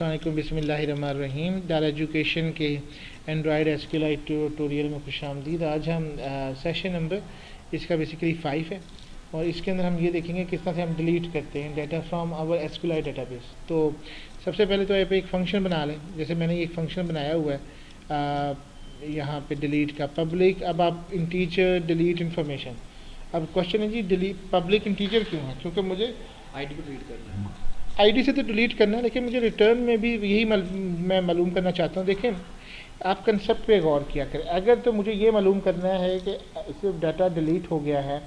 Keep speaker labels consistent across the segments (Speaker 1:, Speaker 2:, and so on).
Speaker 1: अस्सलामुअलैकुम बिस्मिल्लाहिर्रहमानिर्रहीम। दारा एजुकेशन के एंड्रॉयड एसक्यूएल ट्यूटोरियल में खुशामदीद। आज हम सेशन नंबर इसका बेसिकली 5 है और इसके अंदर हम ये देखेंगे किस तरह से हम डिलीट करते हैं data from our SQL database. तो सबसे पहले तो आप एक फ़ंक्शन बना लें। जैसे मैंने एक फ़ंक्शन बनाया हुआ है यहाँ पे डिलीट का पब्लिक। अब आप इंटीजर डिलीट इंफॉर्मेशन। अब क्वेश्चन है जी डिलीट पब्लिक इंटीजर क्यों है? क्योंकि मुझे
Speaker 2: आईडी को डिलीट करना है।
Speaker 1: आईडी से तो डिलीट करना है, लेकिन मुझे रिटर्न में भी यही मैं मालूम करना चाहता हूँ। देखें, आप कंसेप्ट पे गौर किया करें। अगर तो मुझे ये मालूम करना है कि सिर्फ डाटा डिलीट हो गया है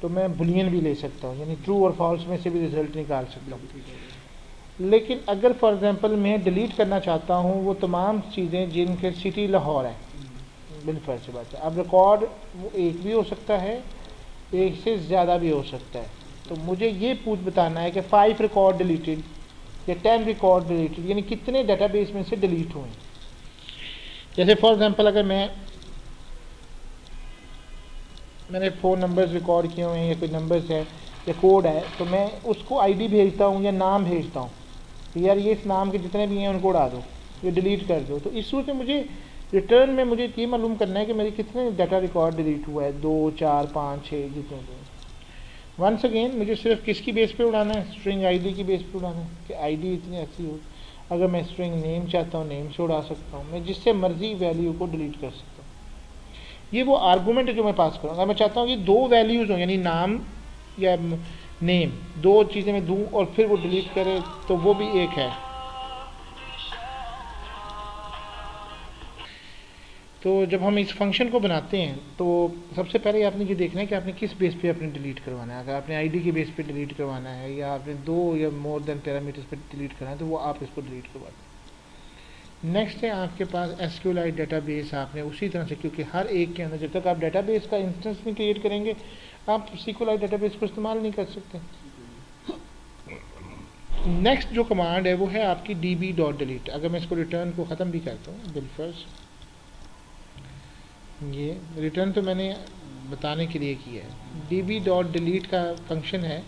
Speaker 1: तो मैं बुलियन भी ले सकता हूँ, यानी ट्रू और फॉल्स में से भी रिजल्ट निकाल सकता हूँ। लेकिन अगर फॉर एग्जांपल मैं डिलीट करना चाहता हूँ वो तमाम चीज़ें जिनके सिटी लाहौर है, बिल्कुल से बात है। अब रिकॉर्ड वो एक भी हो सकता है, एक से ज़्यादा भी हो सकता है। तो मुझे ये बताना है कि 5 रिकॉर्ड डिलीटेड या 10 रिकॉर्ड डिलीटेड, यानी कितने डेटाबेस में से डिलीट हुए। जैसे फॉर एग्जांपल अगर मैंने 4 नंबर्स रिकॉर्ड किए हुए हैं या कोई नंबर्स है या कोड है, तो मैं उसको आईडी भेजता हूँ या नाम भेजता हूँ कि यार ये इस नाम के जितने भी हैं उनको उड़ा दो, ये डिलीट कर दो। तो इस सूरत में मुझे रिटर्न में मुझे ये मालूम करना है कि मेरे कितने डाटा रिकॉर्ड डिलीट हुआ है, 2 4 5 6 जितने भी। वंस अगेन मुझे सिर्फ किसकी बेस पे उड़ाना है? स्ट्रिंग आईडी की बेस पे उड़ाना है कि आईडी इतनी ऐसी हो। अगर मैं स्ट्रिंग नेम चाहता हूँ, नेम से उड़ा सकता हूँ। मैं जिससे मर्जी वैल्यू को डिलीट कर सकता हूँ। ये वो आर्गूमेंट है जो मैं पास करूँगा। मैं चाहता हूँ कि 2 वैल्यूज़ हों, यानी नाम या नेम, 2 चीज़ें मैं दूँ और फिर वो डिलीट करे, तो वो भी एक है। तो जब हम इस फंक्शन को बनाते हैं तो सबसे पहले आपने ये देखना है कि आपने किस बेस पे आपने डिलीट करवाना है। अगर आपने आईडी के बेस पे डिलीट करवाना है या आपने 2 या मोर देन पैरामीटर्स पे डिलीट करना है, तो वो आप इसको डिलीट करवा दें। नेक्स्ट है आपके पास एसक्यूएल डेटाबेस। आपने उसी तरह से, क्योंकि हर एक के अंदर जब तक आप डेटाबेस का इंस्टेंस नहीं क्रिएट करेंगे आप SQLite डेटाबेस को इस्तेमाल नहीं कर सकते। नेक्स्ट जो कमांड है वो है आपकी db.delete। अगर मैं इसको रिटर्न को ख़त्म भी करता हूँ बिलफर्स्ट, ये रिटर्न तो मैंने बताने के लिए किया है। db.delete का फंक्शन है।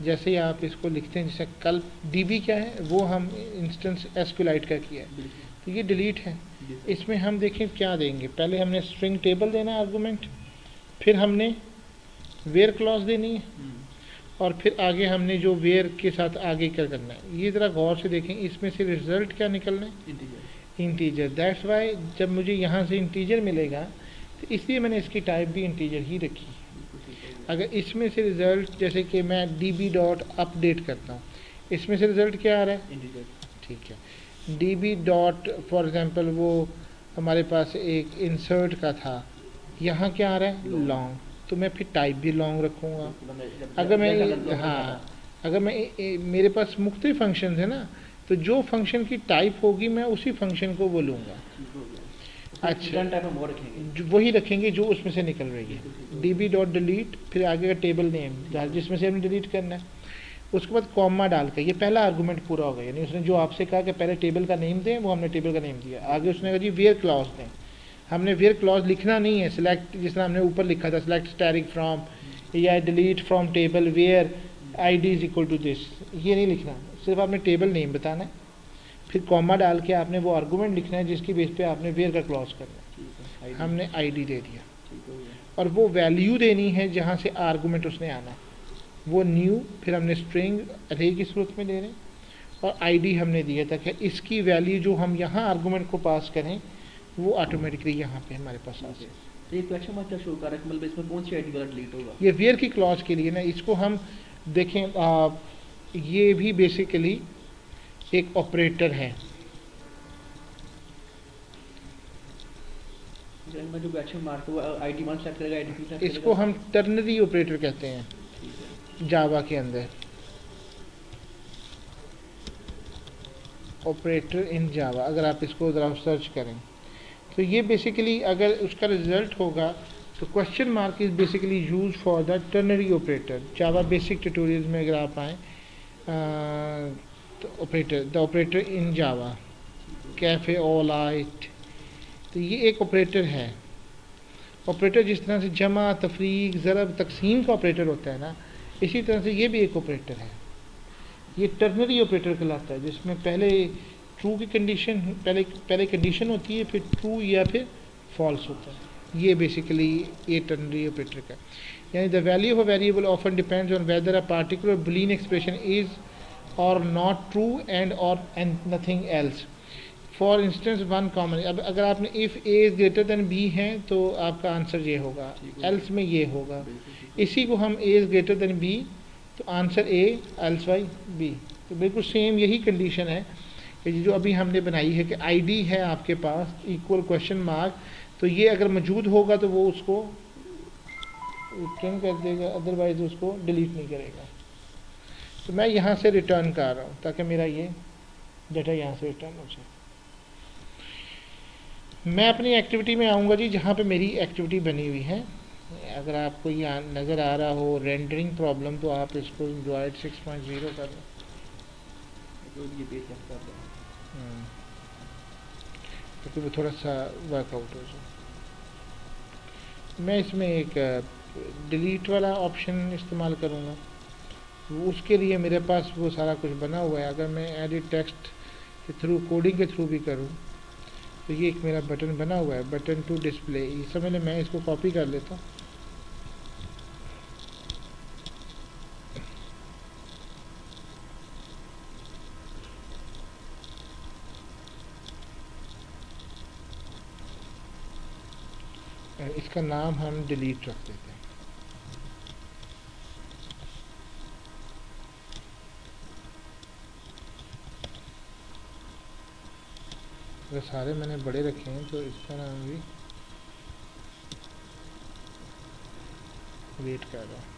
Speaker 1: जैसे ही आप इसको लिखते हैं, जैसे कल db क्या है, वो हम इंस्टेंस SQLite का किया है, तो ये डिलीट है। इसमें हम देखें क्या देंगे। पहले हमने स्ट्रिंग टेबल देना है आर्गूमेंट, फिर हमने वेयर क्लॉज देनी है, और फिर आगे हमने जो वेयर के साथ आगे क्या करना है। ये ज़रा गौर से देखें, इसमें से रिजल्ट क्या निकलना है? इंटीजर। दैट्स वाई जब मुझे यहाँ से इंटीजर मिलेगा तो इसलिए मैंने इसकी टाइप भी इंटीजर ही रखी। अगर इसमें से रिज़ल्ट, जैसे कि मैं db.update करता हूँ, इसमें से रिज़ल्ट क्या आ रहा है? इंटीजर। ठीक है। db. फॉर एग्जांपल वो हमारे पास एक इंसर्ट का था, यहाँ क्या आ रहा है? लॉन्ग। तो मैं फिर टाइप भी लॉन्ग रखूँगा। अगर मैं अगर मैं मेरे पास मुख्तलिफ फंक्शन है ना, तो जो फंक्शन की टाइप होगी मैं उसी फंक्शन को बोलूँगा। अच्छा, वही रखेंगे जो उसमें से निकल रही है। db.delete, फिर आगे का टेबल नेम जिसमें से हमने डिलीट करना है, उसके बाद कॉमा डाल कर, ये पहला आर्गूमेंट पूरा हो गया। यानी उसने जो आपसे कहा कि पहले टेबल का नेम दें, वो हमने टेबल का नेम दिया। आगे उसने कहा जी वेयर क्लॉज दें। हमने वेयर क्लॉज लिखना नहीं है, सिलेक्ट जिस तरह हमने ऊपर लिखा था, सिलेक्ट स्टैटिक फ्रॉम या delete from table where id is equal to this, ये नहीं लिखना। सिर्फ आपने टेबल नेम बताना है, फिर कॉमा डाल के आपने वो आर्गूमेंट लिखना है जिसकी बेस पे आपने वेयर का क्लॉज करना है। हमने आईडी दे दिया, और वो वैल्यू देनी है जहाँ से आर्गूमेंट उसने आना है, वो न्यू। फिर हमने स्ट्रिंग अरे की सूरत में दे रहे हैं, और आईडी हमने दिया था कि इसकी वैल्यू जो हम यहाँ आर्गूमेंट को पास करें वो ऑटोमेटिकली यहाँ पे हमारे पास आ जाए।
Speaker 2: तो ये क्वेश्चन मार्क क्या शो कर रहा है, मतलब इसमें कौन सी आईडी वाला डिलीट होगा?
Speaker 1: ये वेयर की क्लॉज के लिए ना, इसको हम देखें ये भी बेसिकली एक ऑपरेटर है।
Speaker 2: जो क्वेश्चन मार्क वो आईडी 1 सेलेक्ट करेगा, आईडी 2 सेलेक्ट करेगा।
Speaker 1: इसको हम टर्नरी ऑपरेटर कहते हैं जावा के अंदर, ऑपरेटर इन जावा। अगर आप इसको ज़रा सर्च करें तो ये बेसिकली अगर उसका रिजल्ट होगा तो question mark is basically use for the ternary operator. Java basic tutorials में अगर आप आएँ तो operator, the operator in Java, कैफ़े ऑल आइट, तो ये एक ऑपरेटर है। ऑपरेटर जिस तरह से जमा, तफरीक, ज़रब, तकसीम का ऑपरेटर होता है ना, इसी तरह से ये भी एक ऑपरेटर है। ये टर्नरी ऑपरेटर कहलाता है, जिसमें पहले ट्रू की कंडीशन पहले कंडीशन होती है, फिर ट्रू या फिर फॉल्स होता है। ये बेसिकली ये टर्नरी ऑपरेटर का, यानी the value of a variable often depends on whether a particular boolean expression is और नॉट ट्रू एंड और and nothing else. For instance one common, अब अगर आपने if A is greater than B है तो आपका आंसर ये होगा, एल्स में ये होगा। इसी को हम A is greater than B तो answer A, else by B. तो बिल्कुल सेम यही कंडीशन है कि जो अभी हमने बनाई है कि आईडी है आपके पास इक्वल क्वेश्चन मार्क, तो ये अगर मौजूद होगा तो वो उसको रिटर्न कर देगा, अदरवाइज उसको डिलीट नहीं करेगा। तो मैं यहाँ से रिटर्न कर रहा हूँ ताकि मेरा ये डाटा यहाँ से रिटर्न हो जाए। मैं अपनी एक्टिविटी में आऊँगा जी, जहाँ पे मेरी एक्टिविटी बनी हुई है। अगर आपको ये नज़र आ रहा हो रेंडरिंग प्रॉब्लम, तो आप इसको एंड्रॉयड 6.0 कर लो, क्योंकि वो थोड़ा सा वर्कआउट हो जाए। मैं इसमें एक डिलीट वाला ऑप्शन इस्तेमाल करूँगा, उसके लिए मेरे पास वो सारा कुछ बना हुआ है। अगर मैं एडिट टेक्स्ट के थ्रू, कोडिंग के थ्रू भी करूँ, तो ये एक मेरा बटन बना हुआ है, बटन टू डिस्प्ले। इस समय मैं इसको कॉपी कर लेता हूँ। इसका नाम हम डिलीट रख देते हैं। अगर सारे मैंने बड़े रखे हैं तो इसका नाम भी वेट कर रहा हूँ।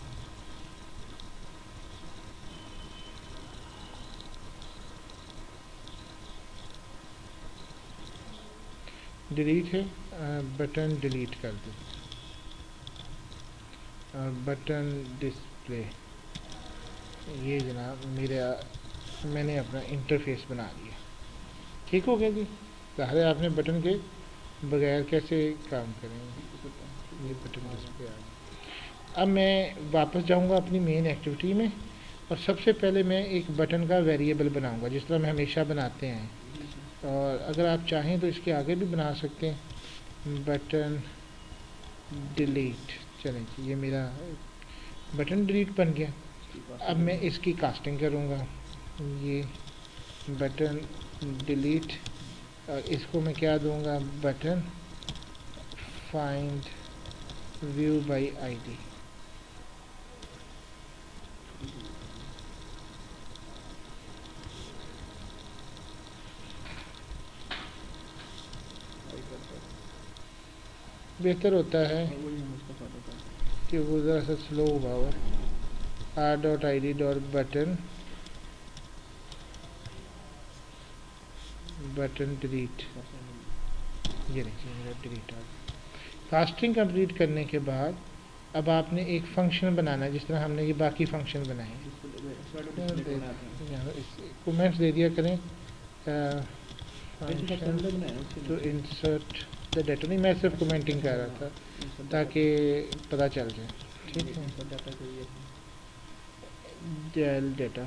Speaker 1: डिलीट है, बटन डिलीट कर दो, बटन डिस्प्ले। ये जनाब मैंने अपना इंटरफेस बना लिया। ठीक हो गया जी। ज़ाहिर है आपने बटन के बगैर कैसे काम करेंगे। ये बटन डिस्प्ले आ गया। अब मैं वापस जाऊंगा अपनी मेन एक्टिविटी में, और सबसे पहले मैं एक बटन का वेरिएबल बनाऊंगा, जिस तरह हम हमेशा बनाते हैं। और अगर आप चाहें तो इसके आगे भी बना सकते हैं, बटन डिलीट। चलें, ये मेरा बटन डिलीट बन गया। अब मैं इसकी कास्टिंग करूँगा, ये बटन डिलीट, और इसको मैं क्या दूँगा, button find view bye ID. बेहतर होता है कि वो ज़रा सा स्लो हुआ हुआ। r.id.button बटन डिलीट, ये देखिए मेरा डिलीट आ गया। कास्टिंग कंप्लीट करने के बाद अब आपने एक फंक्शन बनाना है, जिस तरह हमने ये बाकी फंक्शन बनाए हैं। कमेंट्स दे दिया करें तो इंसर्ट द डाटा। नहीं, मैं सिर्फ कमेंटिंग कर रहा था ताकि पता चल जाए। ठीक है, डेल डाटा,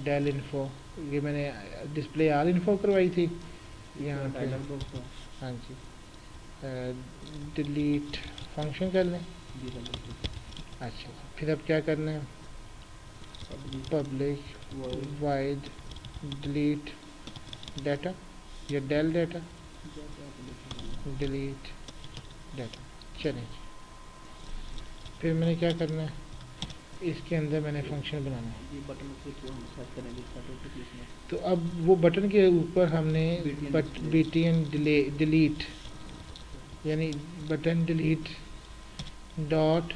Speaker 1: डेल इन्फो, ये मैंने डिस्प्ले आल इन्फो करवाई थी यहाँ पे। हाँ जी, डिलीट फंक्शन कर लें। अच्छा, फिर अब क्या करना है, पब्लिक वाइड डिलीट डाटा या डेल डाटा, डिलीट डाटा। चलें, फिर मैंने क्या करना है, इसके अंदर मैंने फंक्शन बनाना है। तो अब वो बटन के ऊपर हमने btn डिलीट, यानी button delete dot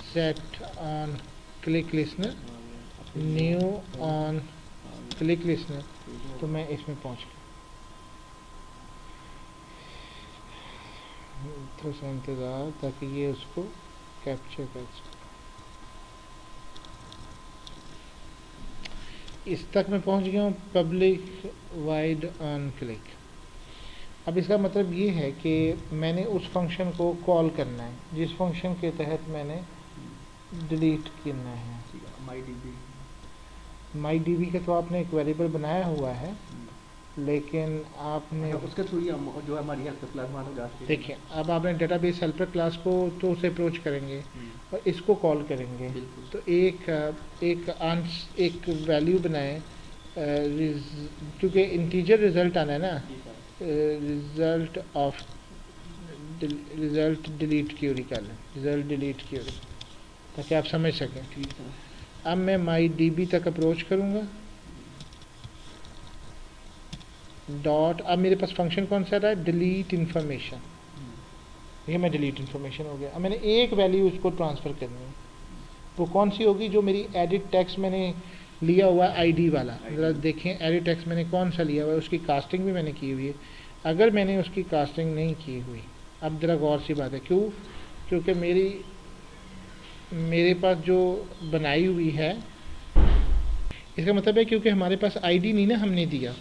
Speaker 1: set on click listener, new on click listener. तो मैं इसमें पहुंच गया। थोड़ा सा इंतज़ार ताकि ये उसको कैप्चर कर सके। इस तक मैं पहुंच गया हूँ, पब्लिक वाइड ऑन क्लिक। अब इसका मतलब ये है कि मैंने उस फंक्शन को कॉल करना है जिस फंक्शन के तहत मैंने डिलीट करना है। माई डीबी का तो आपने एक वेरिएबल बनाया हुआ है, लेकिन आपने
Speaker 2: उसके थ्रू ही हम जो हमारी हेल्पर क्लास मानो जा सके।
Speaker 1: देखिए, अब आपने डेटाबेस हेल्पर क्लास को तो उसे अप्रोच करेंगे और इसको कॉल करेंगे।
Speaker 2: बिल्कुल।
Speaker 1: तो एक वैल्यू बनाएं, क्योंकि इंटीजर रिजल्ट आना है ना,
Speaker 2: जी सर।
Speaker 1: रिजल्ट डिलीट क्यूरी कर लें, रिजल्ट डिलीट क्यूरी, ताकि आप समझ सकें।
Speaker 2: ठीक सर।
Speaker 1: अब मैं माई डीबी तक अप्रोच करूँगा, डॉट, अब मेरे पास फंक्शन कौन सा रहा है, डिलीट इन्फॉर्मेशन। ये मैं डिलीट इन्फॉर्मेशन हो गया। अब मैंने एक वैल्यू उसको ट्रांसफ़र करनी है, वो कौन सी होगी, जो मेरी एडिट टेक्स्ट मैंने लिया हुआ है आईडी वाला। ज़रा देखें एडिट टेक्स्ट मैंने कौन सा लिया हुआ है, उसकी कास्टिंग भी मैंने की हुई है। अगर मैंने उसकी कास्टिंग नहीं की हुई, अब ज़रा गौर सी बात है, क्यों, क्योंकि मेरे पास जो बनाई हुई है, इसका मतलब है क्योंकि हमारे पास आईडी नहीं ना हमने दिया।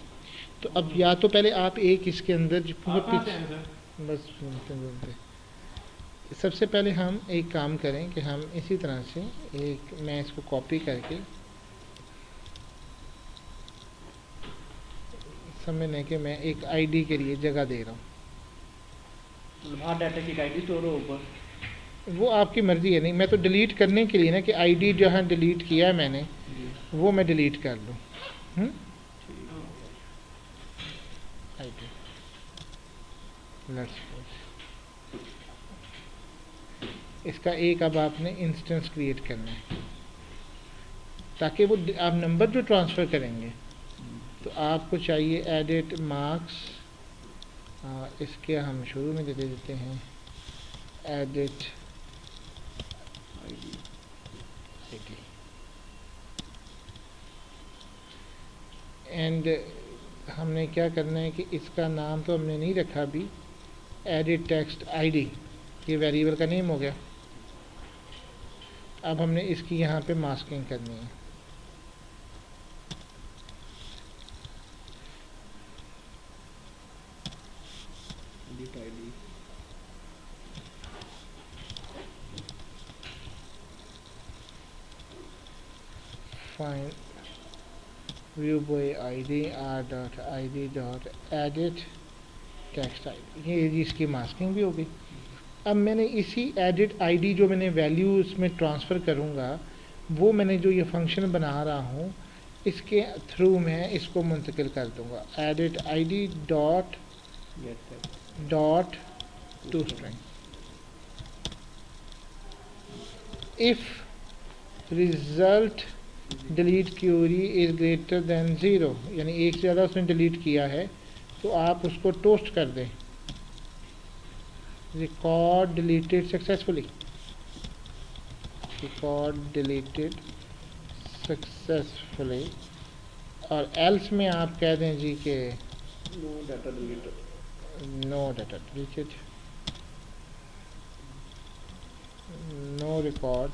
Speaker 1: तो अब या तो पहले आप एक इसके अंदर बस सुनते, सबसे पहले हम एक काम करें कि हम इसी तरह से मैं इसको कॉपी करके समझने के मैं एक आईडी के लिए जगह दे रहा हूँ।
Speaker 2: हाँ, डाटा की आईडी स्टोर हो ऊपर।
Speaker 1: वो आपकी मर्ज़ी है, नहीं मैं तो डिलीट करने के लिए ना, कि आईडी जहाँ डिलीट किया है मैंने वो मैं डिलीट कर लूँ। आईडी इसका एक अब आपने इंस्टेंस क्रिएट करना है, ताकि वो आप नंबर जो ट्रांसफ़र करेंगे, तो आपको चाहिए एडिट मार्क्स, इसके हम शुरू में दे देते हैं एडिट आईडी। एंड हमने क्या करना है कि इसका नाम तो हमने नहीं रखा अभी, एडिट टेक्स्ट आईडी, ये वेरिएबल का नेम हो गया। अब हमने इसकी यहाँ पे मास्किंग करनी है। Find view boy ID r.id.edit text ID, ये इसकी मास्किंग भी हो गई। अब मैंने इसी एडिट आईडी जो मैंने वैल्यू इसमें ट्रांसफ़र करूँगा, वो मैंने जो ये फंक्शन बना रहा हूँ, इसके थ्रू मैं इसको मुंतकिल कर दूँगा, edit ID dot to string. If result delete query is greater than 0, यानी एक से ज़्यादा उसने डिलीट किया है, तो आप उसको टोस्ट कर दें, record deleted successfully, record deleted successfully. और एल्स में आप कह दें जी के no data deleted, no record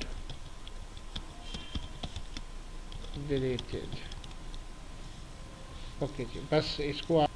Speaker 1: deleted. Okay जी, बस इसको